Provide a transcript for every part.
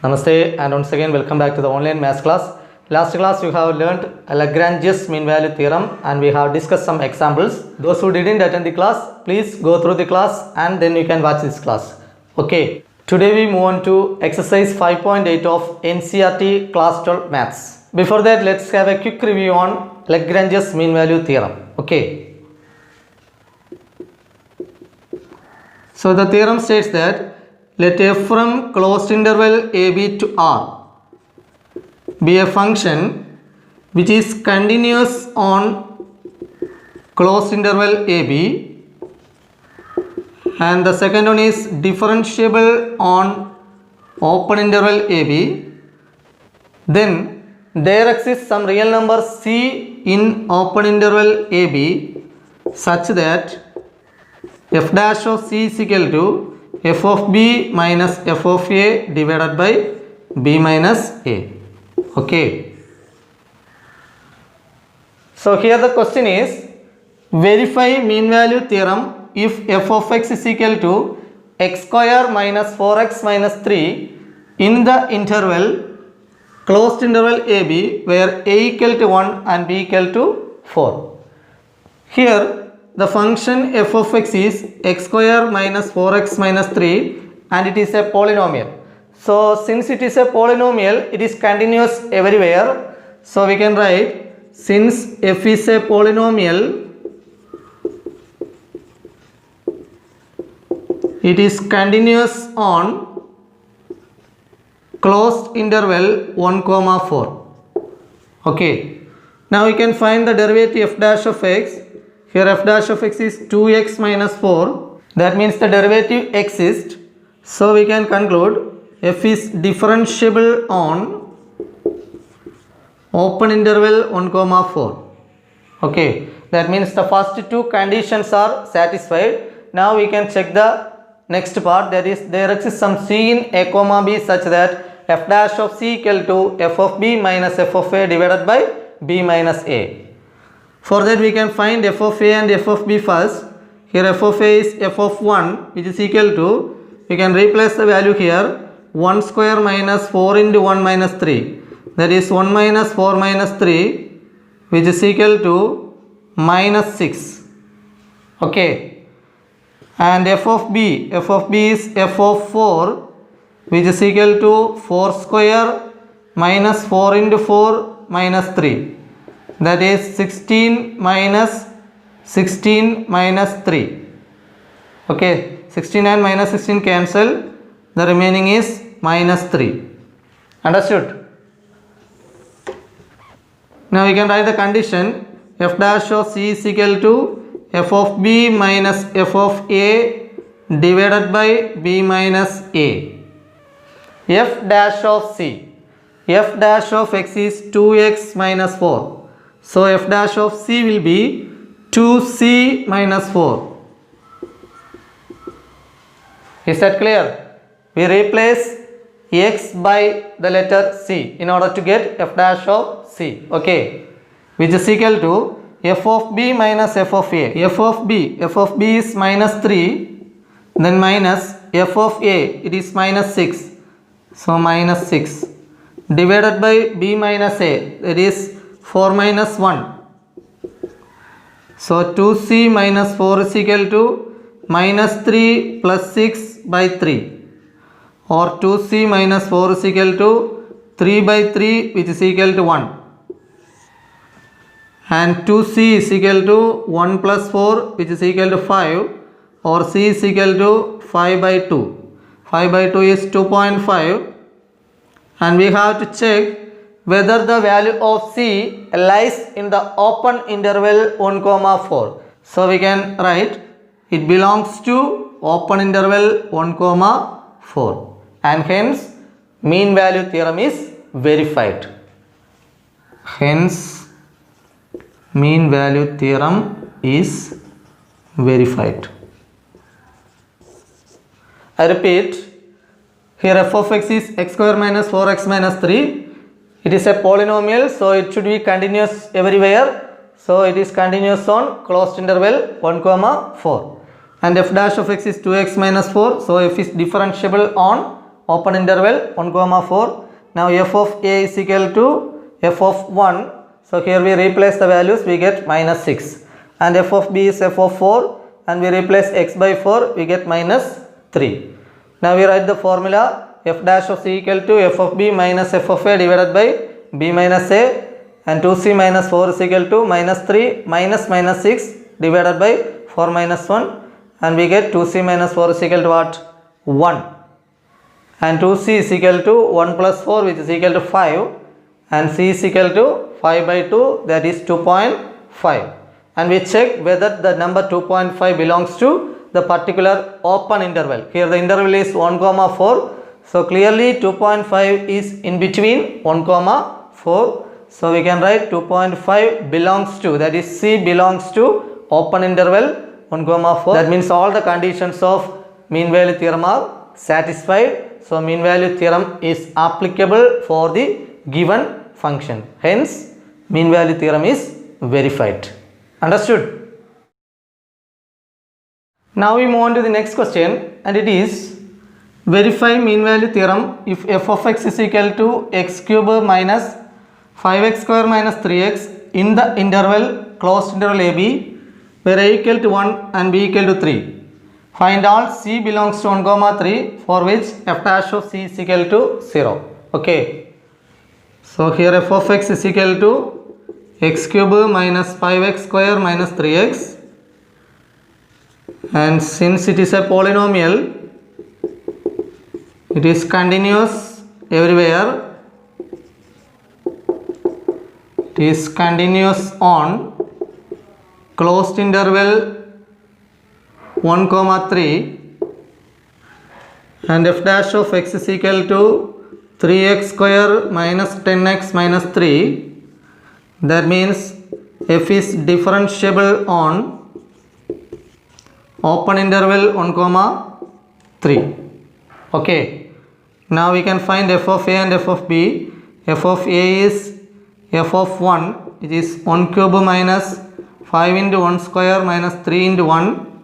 Namaste and once again welcome back to the online maths class. Last class we have learnt Lagrange's mean value theorem and we have discussed some examples. Those who didn't attend the class, please go through the class and then you can watch this class. Okay, today we move on to exercise 5.8 of NCERT class 12 maths. Before that, let's have a quick review on Lagrange's mean value theorem. Okay. So the theorem states that let f from closed interval ab to R be a function which is continuous on closed interval ab, and the second one is differentiable on open interval ab. Then there exists some real number c in open interval ab such that f dash of c is equal to f of b minus f of a divided by b minus a. Okay. So here the question is verify mean value theorem if f of x is equal to x square minus 4x minus 3 in the interval closed interval ab where a equal to 1 and b equal to 4. Here the function f of x is x square minus 4x minus 3 and it is a polynomial. So since it is a polynomial, it is continuous everywhere. So we can write since f is a polynomial, it is continuous on closed interval 1 comma 4. Okay. Now we can find the derivative f dash of x. Here f dash of x is 2x minus 4. That means the derivative exists. So we can conclude f is differentiable on open interval 1 comma 4. Okay. That means the first two conditions are satisfied. Now we can check the next part, that is there exists some c in a comma b such that f dash of c equal to f of b minus f of a divided by b minus a. For that we can find f of a and f of b first. Here f of a is f of 1 which is equal to, we can replace the value here, 1 square minus 4 into 1 minus 3. That is 1 minus 4 minus 3 which is equal to minus 6. Okay. And f of b is f of 4 which is equal to 4 square minus 4 into 4 minus 3. That is 16 minus 3. Okay, 16 and minus 16 cancel. The remaining is minus 3. Understood? Now we can write the condition f dash of c is equal to f of b minus f of a divided by b minus a. F dash of c. F dash of x is 2x minus 4. So f dash of c will be 2c minus 4. Is that clear? We replace x by the letter c in order to get f dash of c. Okay. Which is equal to f of b minus f of a. F of b is minus 3. Then minus f of a, it is minus 6. So minus 6. Divided by b minus a, that is 4 minus 1. So 2c minus 4 is equal to minus 3 plus 6 by 3. Or 2c minus 4 is equal to 3 by 3 which is equal to 1. And 2c is equal to 1 plus 4 which is equal to 5. Or c is equal to 5 by 2. 5 by 2 is 2.5. And we have to check whether the value of c lies in the open interval 1 comma 4. So we can write it belongs to open interval 1 comma 4 and hence mean value theorem is verified. Hence mean value theorem is verified. I repeat, here f of x is x square minus 4x minus 3. It is a polynomial, so it should be continuous everywhere. So it is continuous on closed interval 1 comma 4. And f dash of x is 2x minus 4. So f is differentiable on open interval 1 comma 4. Now f of a is equal to f of 1. So here we replace the values, we get minus 6. And f of b is f of 4 and we replace x by 4, we get minus 3. Now we write the formula f dash of c equal to f of b minus f of a divided by b minus a, and 2c minus 4 is equal to minus 3 minus minus 6 divided by 4 minus 1, and we get 2c minus 4 is equal to what? 1. And 2c is equal to 1 plus 4, which is equal to 5, and c is equal to 5 by 2, that is 2.5. And we check whether the number 2.5 belongs to the particular open interval. Here the interval is 1 comma 4. So clearly 2.5 is in between 1 comma 4. So we can write 2.5 belongs to, that is c belongs to open interval 1 comma 4. That means all the conditions of mean value theorem are satisfied. So mean value theorem is applicable for the given function. Hence mean value theorem is verified. Understood? Now we move on to the next question, and it is verify mean value theorem if f of x is equal to x cube minus 5x square minus 3x in the interval closed interval ab where a equal to 1 and b equal to 3. Find all c belongs to 1 comma 3 for which f dash of c is equal to 0. Okay. So here f of x is equal to x cube minus 5x square minus 3x, and since it is a polynomial, it is continuous everywhere. It is continuous on closed interval 1 comma 3, and f dash of x is equal to 3x square minus 10x minus 3. That means f is differentiable on open interval 1 comma 3. Okay. Now we can find f of a and f of b. F of a is f of 1, it is 1 cube minus 5 into 1 square minus 3 into 1,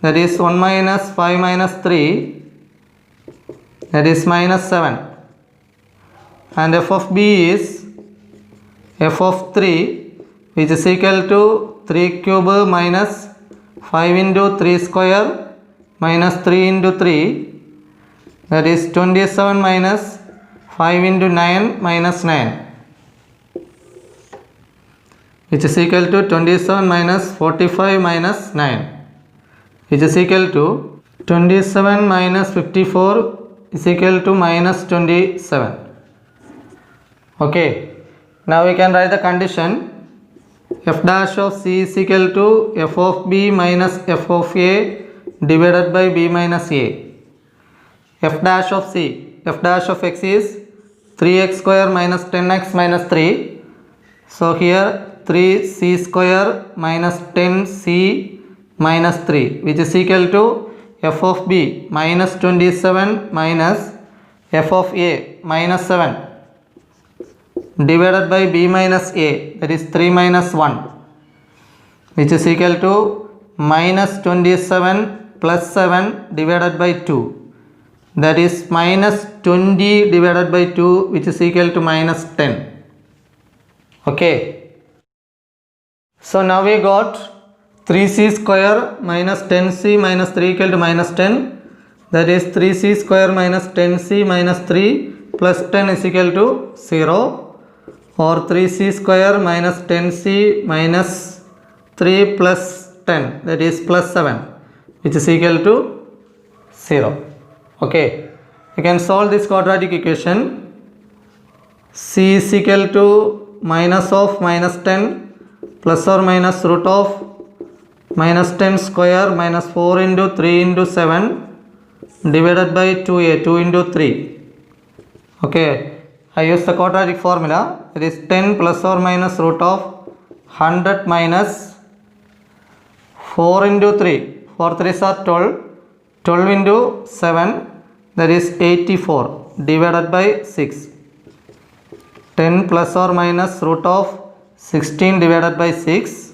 that is 1 minus 5 minus 3, that is minus 7. And f of b is f of 3, which is equal to 3 cube minus 5 into 3 square minus 3 into 3, that is 27 minus 5 into 9 minus 9, which is equal to 27 minus 45 minus 9, which is equal to 27 minus 54 is equal to minus 27. Okay. Now we can write the condition f dash of c is equal to f of b minus f of a divided by b minus a. F dash of c, f dash of x is 3x square minus 10x minus 3. So here 3c square minus 10c minus 3, which is equal to f of b minus 27 minus f of a minus 7 divided by b minus a, that is 3 minus 1, which is equal to minus 27 plus 7 divided by 2, that is minus 20 divided by 2, which is equal to minus 10. Okay. So now we got 3c square minus 10c minus 3 equal to minus 10, that is 3c square minus 10c minus 3 plus 10 is equal to 0, or 3c square minus 10c minus 3 plus 10, that is plus 7, which is equal to 0. Okay. You can solve this quadratic equation. C is equal to minus of minus 10 plus or minus root of minus 10 square minus 4 into 3 into 7 divided by 2a, 2 into 3. Okay. I use the quadratic formula. It is 10 plus or minus root of 100 minus 4 into 3. 4 3s are 12. 12 into 7, that is 84 divided by 6. 10 plus or minus root of 16 divided by 6,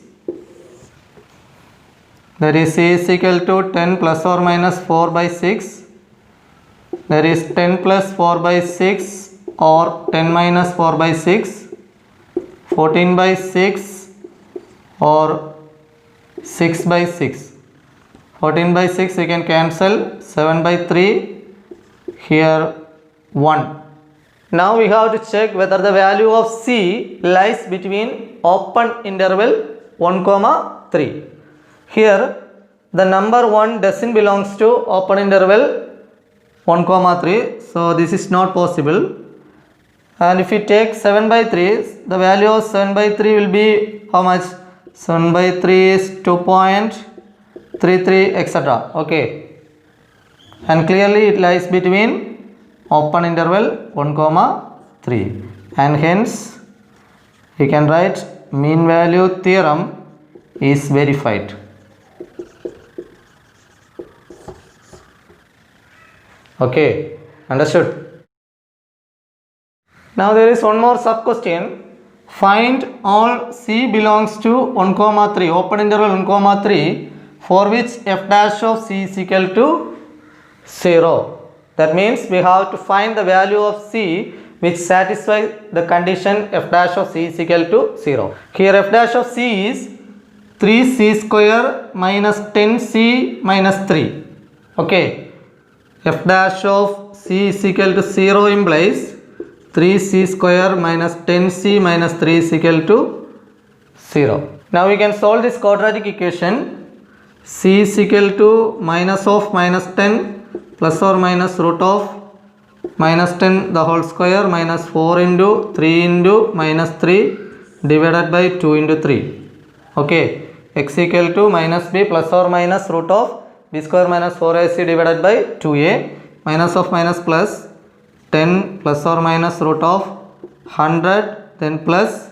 that is c is equal to 10 plus or minus 4 by 6, There is 10 plus 4 by 6 or 10 minus 4 by 6, 14 by 6 or 6 by 6. 14 by 6 we can cancel, 7 by 3, here 1. Now we have to check whether the value of C lies between open interval 1 comma 3. Here the number 1 doesn't belongs to open interval 1 comma 3, so this is not possible. And if you take 7 by 3, the value of 7 by 3 will be how much? 7 by 3 is 2.33 etc. Okay, and clearly it lies between open interval 1 comma 3, and hence we can write mean value theorem is verified. Okay, understood? Now there is one more sub question. Find all C belongs to 1 comma 3, open interval 1 comma 3, for which f dash of C is equal to 0. That means we have to find the value of C which satisfies the condition f dash of C is equal to 0. Here f dash of C is 3C square minus 10C minus 3. Okay, f dash of C is equal to 0 implies 3C square minus 10C minus 3 is equal to 0. Now we can solve this quadratic equation. C is equal to minus of minus 10 plus or minus root of minus 10 the whole square minus 4 into 3 into minus 3 divided by 2 into 3. Okay, x equal to minus b plus or minus root of b square minus 4ac divided by 2a minus of minus plus 10 plus or minus root of 100 then plus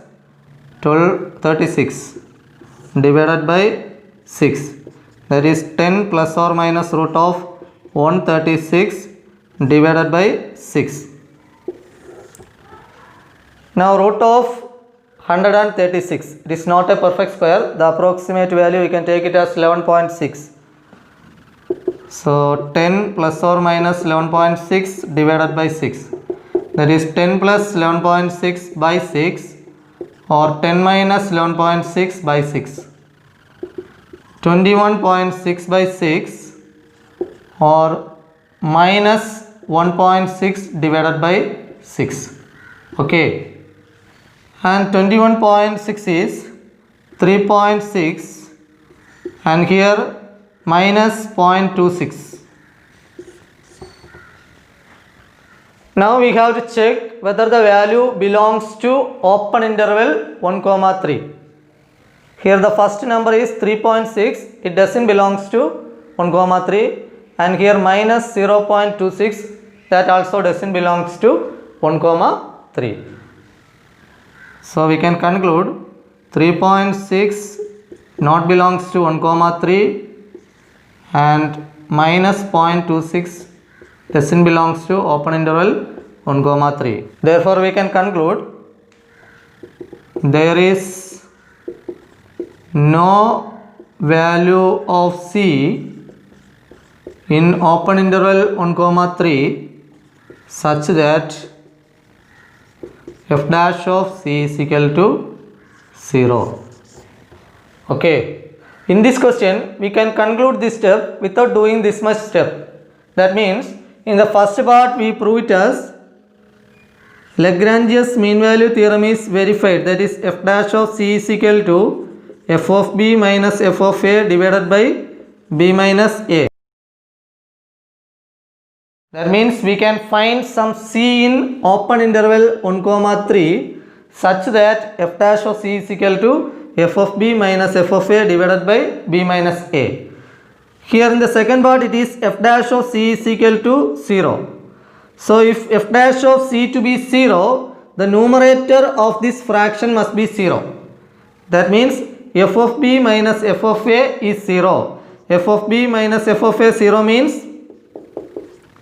36 divided by 6, that is 10 plus or minus root of 136 divided by 6. Now root of 136, it is not a perfect square, the approximate value we can take it as 11.6. So 10 plus or minus 11.6 divided by 6, that is 10 plus 11.6 by 6 or 10 minus 11.6 by 6, 21.6 by 6 or minus 1.6 divided by 6. Okay, and 21.6 is 3.6 and here minus 0.26. Now we have to check whether the value belongs to open interval 1 comma 3. Here the first number is 3.6, it doesn't belongs to 1 comma 3, and here minus 0.26, that also doesn't belongs to 1 comma 3. So we can conclude 3.6 not belongs to 1 comma 3 and minus 0.26 doesn't belongs to open interval 1 comma 3. Therefore we can conclude there is no value of C in open interval 1 comma 3 such that f dash of C is equal to 0. Okay, in this question we can conclude this step without doing this much step. That means in the first part we prove it as Lagrange's mean value theorem is verified, that is f dash of C is equal to f of b minus f of a divided by b minus a. That means we can find some C in open interval 1 comma 3 such that f dash of C is equal to f of b minus f of a divided by b minus a. Here in the second part it is f dash of C is equal to 0. So if f dash of C to be 0, the numerator of this fraction must be 0. That means f of b minus f of a is 0. F of b minus f of a 0 means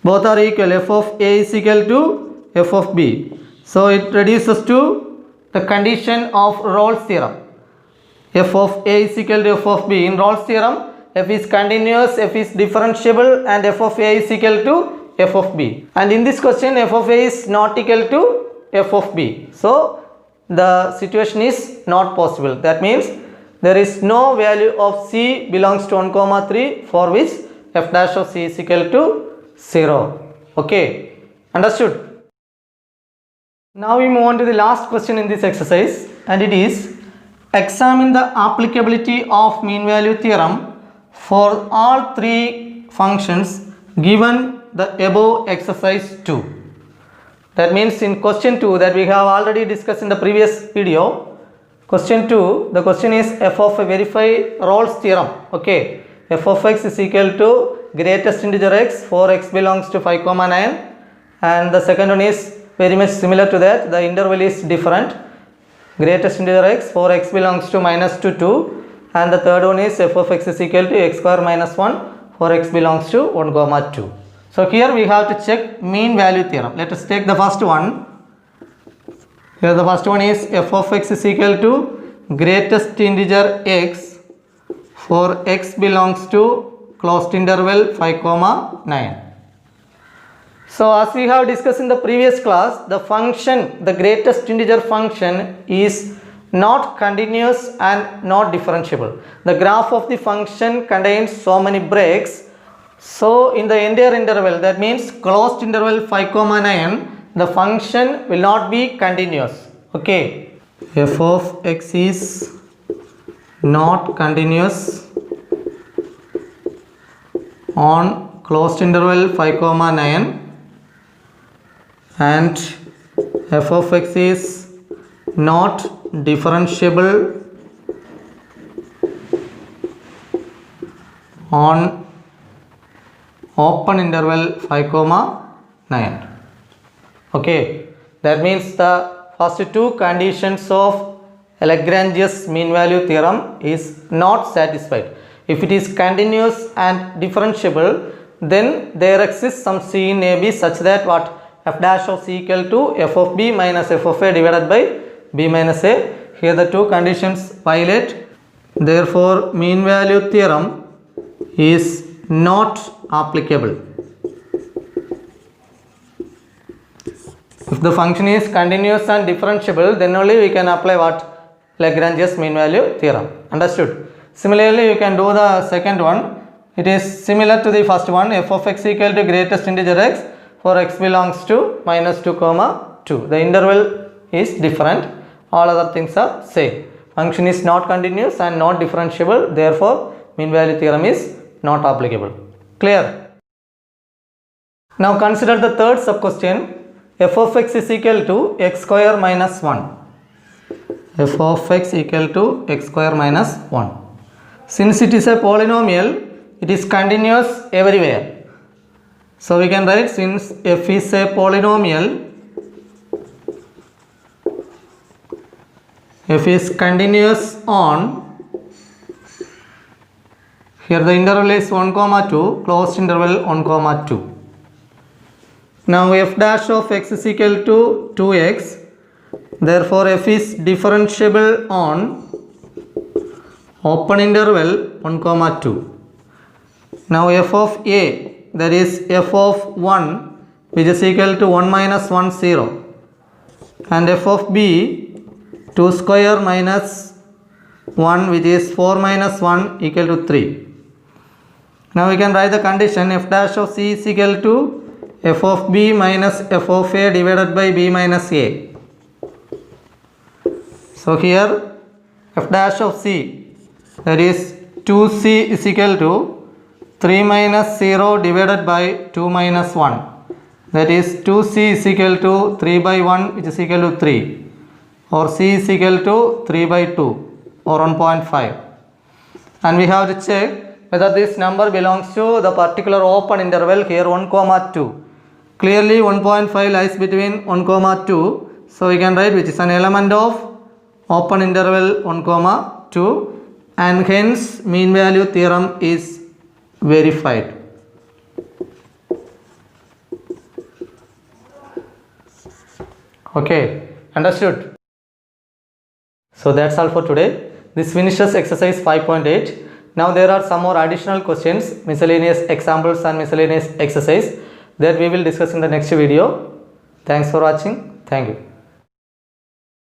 both are equal, f of a is equal to f of b. So it reduces to the condition of Rolle's theorem. F of a is equal to f of b. In Rolle's theorem, f is continuous, f is differentiable and f of a is equal to f of b, and in this question f of a is not equal to f of b, so the situation is not possible. That means there is no value of c belongs to 1 comma 3 for which f dash of c is equal to 0. Okay, understood? Now we move on to the last question in this exercise, and it is examine the applicability of mean value theorem for all three functions given the above exercise 2. That means in question 2 that we have already discussed in the previous video, question 2, the question is f of a verify Rolle's theorem. Okay, f of x is equal to greatest integer x for x belongs to 5 comma 9, and the second one is very much similar to that, the interval is different, greatest integer x for x belongs to minus to 2, and the third one is f of x is equal to x square minus 1 for x belongs to 1 comma 2. So here we have to check mean value theorem. Let us take the first one. Here the first one is f of x is equal to greatest integer x for x belongs to closed interval 5 comma 9. So as we have discussed in the previous class, the function, the greatest integer function is not continuous and not differentiable. The graph of the function contains so many breaks. So in the entire interval, that means closed interval 5 comma 9, the function will not be continuous. Okay, f of x is not continuous on closed interval 5 comma 9, and f of x is not differentiable on open interval 5 comma 9. Okay, that means the first two conditions of Lagrange's mean value theorem is not satisfied. If it is continuous and differentiable, then there exists some c in a b such that what, f dash of c equal to f of b minus f of a divided by b minus a. Here the two conditions violate, therefore mean value theorem is not applicable. If the function is continuous and differentiable, then only we can apply what, Lagrange's mean value theorem. Understood? Similarly you can do the second one. It is similar to the first one, f of x equal to greatest integer x for x belongs to minus 2 comma 2. The interval is different, all other things are same. Function is not continuous and not differentiable, therefore mean value theorem is not applicable. Clear? Now consider the third sub question, f of x is equal to x square minus 1. f of x equal to x square minus 1. Since it is a polynomial, it is continuous everywhere. So we can write, since f is a polynomial, f is continuous on, here the interval is 1 comma 2, closed interval 1 comma 2. Now f dash of x is equal to 2x, therefore f is differentiable on open interval 1 comma 2. Now f of a, that is f of 1, which is equal to 1 minus 1 0, and f of b 2 square minus 1, which is 4 minus 1 equal to 3. Now we can write the condition, f dash of c is equal to f of b minus f of a divided by b minus a. So here f dash of c, that is 2c is equal to 3 minus 0 divided by 2 minus 1, that is 2c is equal to 3 by 1, which is equal to 3, or c is equal to 3 by 2 or 1.5, and we have to check whether this number belongs to the particular open interval, here 1 comma 2. Clearly 1.5 lies between 1 comma 2, so we can write which is an element of open interval 1 comma 2, and hence mean value theorem is verified. Okay, understood? So that's all for today. This finishes exercise 5.8. Now there are some more additional questions, miscellaneous examples and miscellaneous exercise. that we will discuss in the next video. Thanks for watching. Thank you.